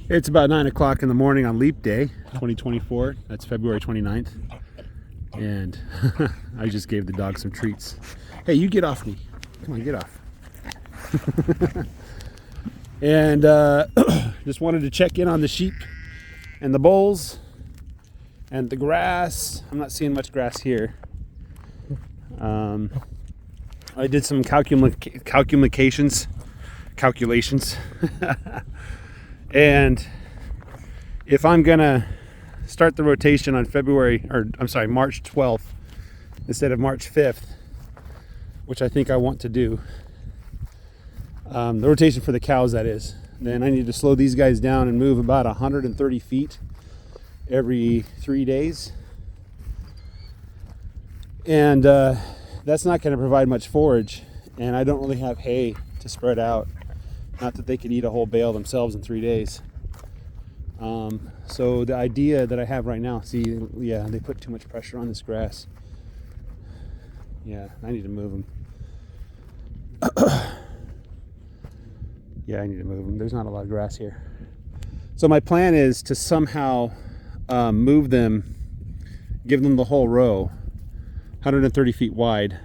It's about 9 o'clock in the morning on Leap Day 2024. That's February 29th. And I just gave the dog some treats. Hey, you get off me. Come on, get off. And just wanted to check in on the sheep and the bulls and the grass. I'm not seeing much grass here. I did some calculations. And if I'm gonna start the rotation on March 12th instead of March 5th, which I think I want to do, the rotation for the cows, that is, then I need to slow these guys down and move about 130 feet every 3 days. And that's not going to provide much forage, and I don't really have hay to spread out. Not that they could eat a whole bale themselves in 3 days. So the idea that I have right now, see, yeah, they put too much pressure on this grass. Yeah, I need to move them. Yeah, I need to move them. There's not a lot of grass here. So my plan is to somehow move them, give them the whole row, 130 feet wide,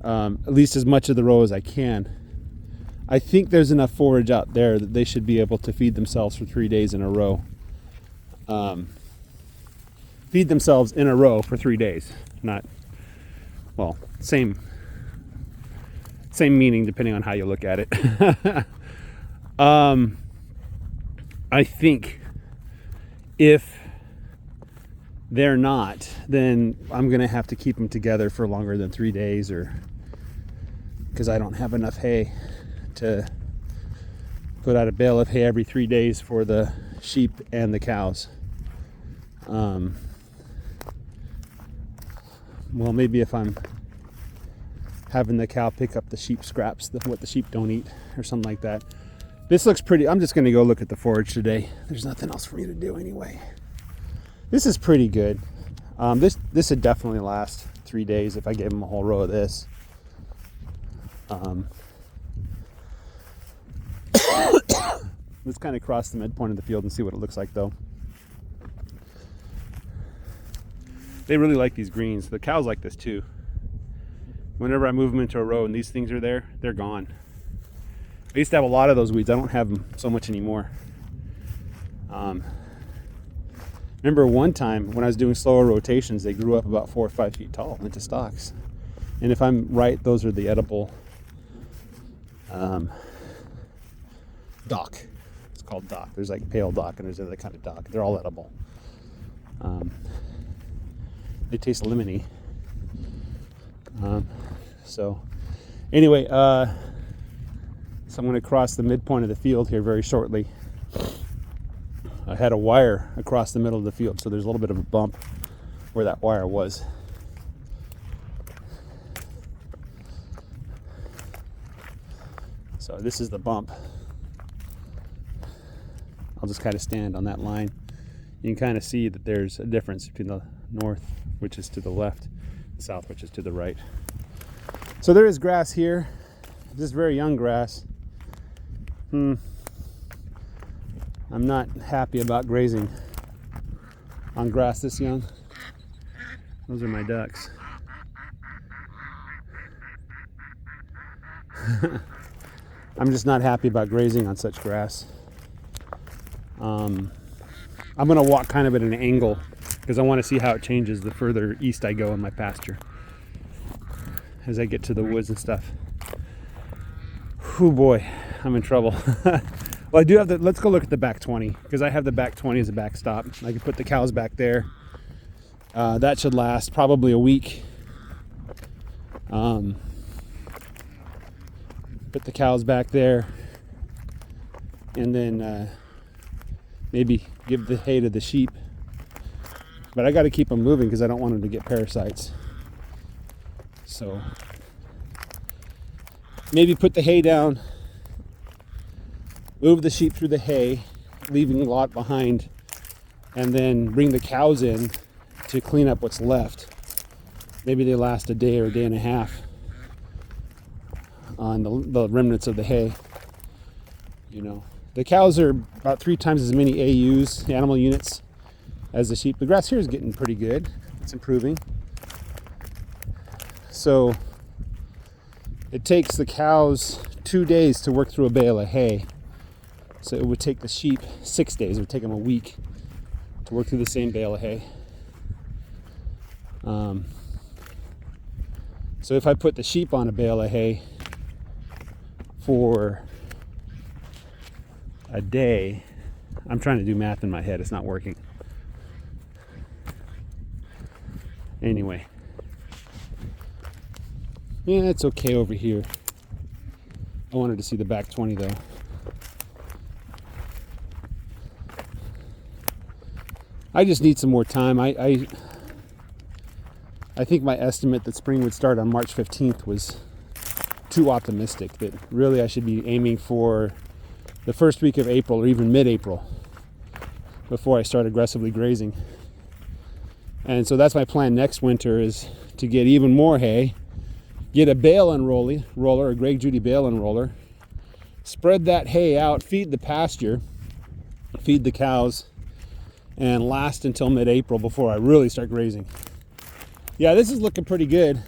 at least as much of the row as I can. I think there's enough forage out there that they should be able to feed themselves for 3 days in a row. Feed themselves in a row for 3 days. Not, well, same meaning depending on how you look at it. I think if they're not, then I'm going to have to keep them together for longer than 3 days, or because I don't have enough hay to put out a bale of hay every 3 days for the sheep and the cows. Well, maybe if I'm having the cow pick up the sheep scraps, what the sheep don't eat, or something like that. This looks pretty. I'm just going to go look at the forage today. There's nothing else for me to do anyway. This is pretty good. This would definitely last 3 days if I gave them a whole row of this. Let's kind of cross the midpoint of the field and see what it looks like, though. They really like these greens. The cows like this too. Whenever I move them into a row and these things are there, they're gone. I used to have a lot of those weeds. I don't have them so much anymore. Remember one time when I was doing slower rotations, they grew up about 4 or 5 feet tall into stalks. And if I'm right, those are the edible dock. It's called dock. There's like pale dock and there's other kind of dock. They're all edible. They taste lemony. So anyway, so I'm going to cross the midpoint of the field here very shortly. I had a wire across the middle of the field, so there's a little bit of a bump where that wire was. So this is the bump. I'll just kind of stand on that line. You can kind of see that there's a difference between the north, which is to the left, and south, which is to the right. So there is grass here, just very young grass. I'm not happy about grazing on grass this young. Those are my ducks. I'm just not happy about grazing on such grass. I'm going to walk kind of at an angle because I want to see how it changes the further east I go in my pasture as I get to the woods and stuff. Oh boy, I'm in trouble. Well, I do have let's go look at the back 20 because I have the back 20 as a backstop. I can put the cows back there. That should last probably a week. Put the cows back there and then maybe give the hay to the sheep. But I got to keep them moving because I don't want them to get parasites. So maybe put the hay down, move the sheep through the hay, leaving a lot behind, and then bring the cows in to clean up what's left. Maybe they last a day or a day and a half on the remnants of the hay. you know. The cows are about 3 times as many AUs, animal units, as the sheep. The grass here is getting pretty good. It's improving. So it takes the cows 2 days to work through a bale of hay. So it would take the sheep 6 days. It would take them a week to work through the same bale of hay. So if I put the sheep on a bale of hay for a day, I'm trying to do math in my head. It's not working. Anyway. Yeah, it's okay over here. I wanted to see the back 20 though. I just need some more time. I think my estimate that spring would start on March 15th was too optimistic. That really I should be aiming for the first week of April or even mid-April before I start aggressively grazing. And so that's my plan next winter, is to get even more hay, get a bale unroller, a Greg Judy bale unroller, spread that hay out, feed the pasture, feed the cows, and last until mid-April before I really start grazing. Yeah, this is looking pretty good.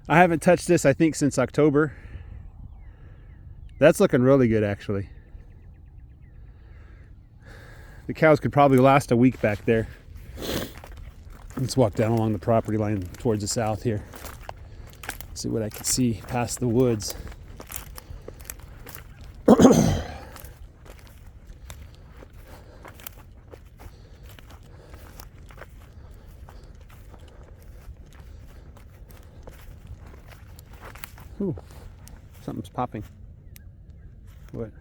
I haven't touched this, I think, since October. That's looking really good, actually. The cows could probably last a week back there. Let's walk down along the property line towards the south here. See what I can see past the woods. Ooh, something's popping. What?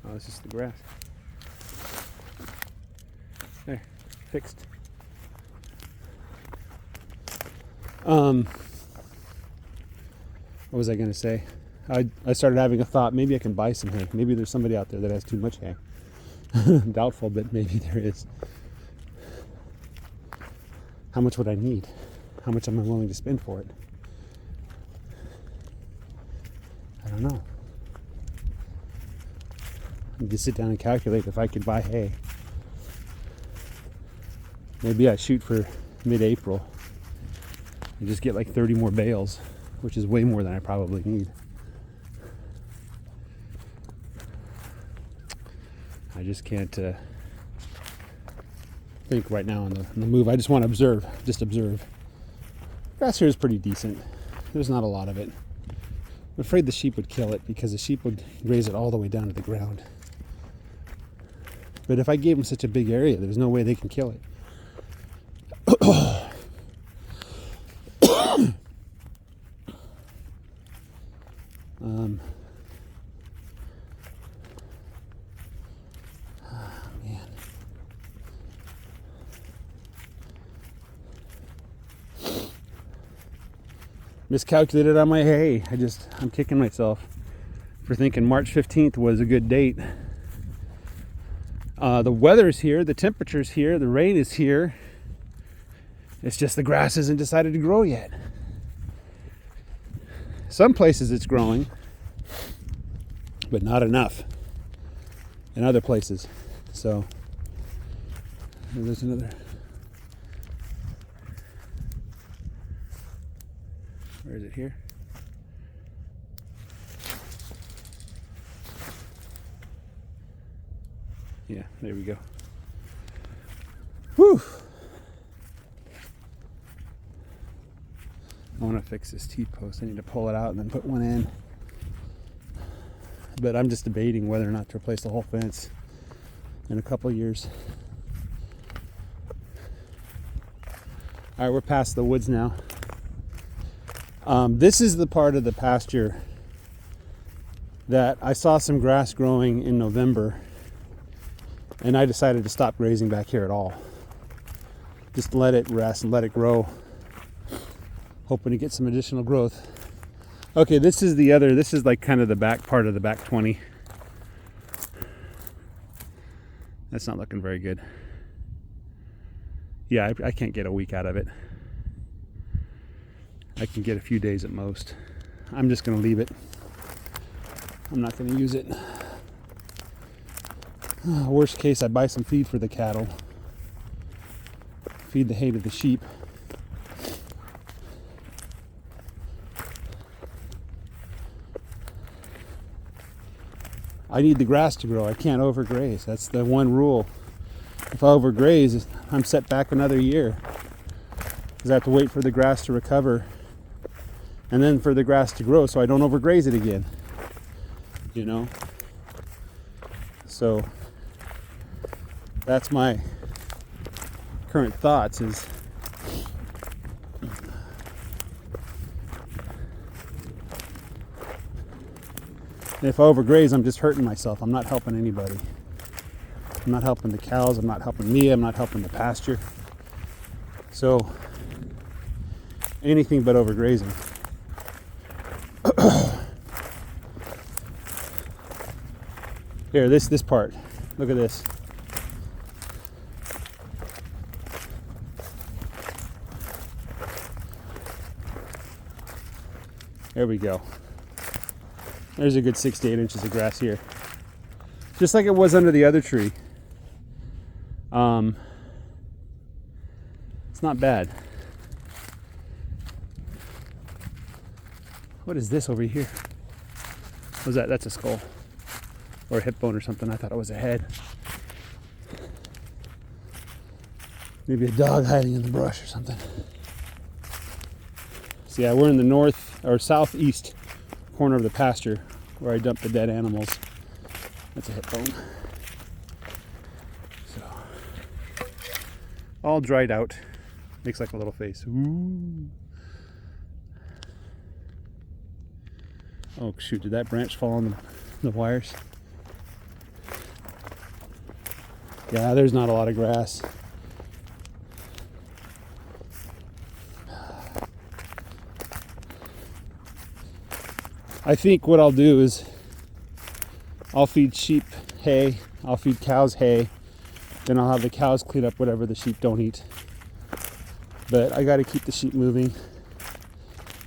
Oh, it's just the grass. There, fixed. What was I gonna say? I started having a thought. Maybe I can buy some hay. Maybe there's somebody out there that has too much hay. Doubtful, but maybe there is. How much would I need? How much am I willing to spend for it? I don't know. I need to sit down and calculate if I could buy hay. Maybe I shoot for mid-April and just get like 30 more bales, which is way more than I probably need. I just can't think right now on the move. I just want to observe, Grass here is pretty decent. There's not a lot of it. I'm afraid the sheep would kill it because the sheep would graze it all the way down to the ground. But if I gave them such a big area, there's no way they can kill it. Man. Miscalculated on my hay. I'm kicking myself for thinking March 15th was a good date. The weather's here, the temperature's here, the rain is here. It's just the grass hasn't decided to grow yet. Some places it's growing, but not enough in other places. So there's another. Where is it here? Yeah, there we go. Whew. I want to fix this T-post. I need to pull it out and then put one in. But I'm just debating whether or not to replace the whole fence in a couple of years. All right, we're past the woods now. This is the part of the pasture that I saw some grass growing in November, and I decided to stop grazing back here at all. Just let it rest and let it grow, hoping to get some additional growth. Okay, this is like kind of the back part of the back 20. That's not looking very good. Yeah, I can't get a week out of it. I can get a few days at most. I'm just going to leave it. I'm not going to use it. Worst case, I buy some feed for the cattle. Feed the hay to the sheep. I need the grass to grow. I can't overgraze. That's the one rule. If I overgraze, I'm set back another year. Because I have to wait for the grass to recover and then for the grass to grow so I don't overgraze it again. You know? So that's my current thoughts is if I overgraze, I'm just hurting myself. I'm not helping anybody. I'm not helping the cows. I'm not helping me. I'm not helping the pasture. So anything but overgrazing. Here, this part. Look at this. There we go. There's a good 6 to 8 inches of grass here. Just like it was under the other tree. It's not bad. What is this over here? What was that? That's a skull. Or a hip bone or something. I thought it was a head. Maybe a dog hiding in the brush or something. So yeah, we're in the north or southeast corner of the pasture where I dump the dead animals. That's a hip bone. So all dried out. Makes like a little face. Ooh. Oh shoot, did that branch fall on the wires? Yeah, there's not a lot of grass. I think what I'll do is I'll feed sheep hay, I'll feed cows hay, then I'll have the cows clean up whatever the sheep don't eat. But I got to keep the sheep moving.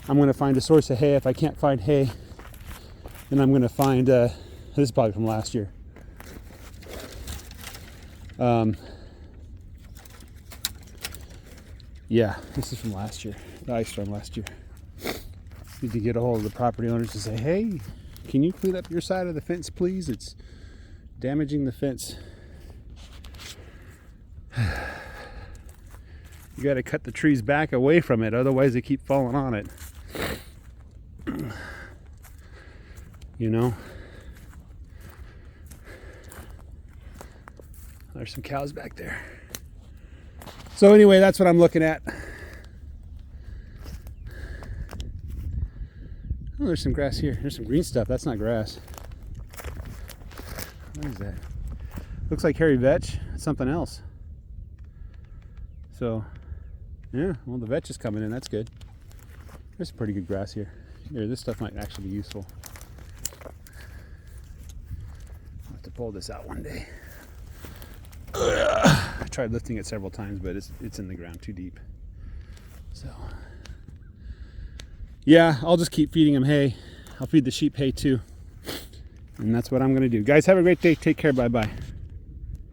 I'm going to find a source of hay. If I can't find hay, then I'm going to find, this is probably from last year. Yeah, this is from last year, the ice storm last year. Need to get a hold of the property owners to say, hey, can you clean up your side of the fence, please? It's damaging the fence. You got to cut the trees back away from it, otherwise they keep falling on it. You know? There's some cows back there. So anyway, that's what I'm looking at. Oh, there's some grass here. There's some green stuff. That's not grass. What is that? Looks like hairy vetch. It's something else. So, yeah, well, the vetch is coming in. That's good. There's some pretty good grass here. Here, this stuff might actually be useful. I'll have to pull this out one day. I tried lifting it several times, but it's in the ground too deep. So, yeah, I'll just keep feeding them hay. I'll feed the sheep hay too. And that's what I'm going to do. Guys, have a great day. Take care. Bye-bye.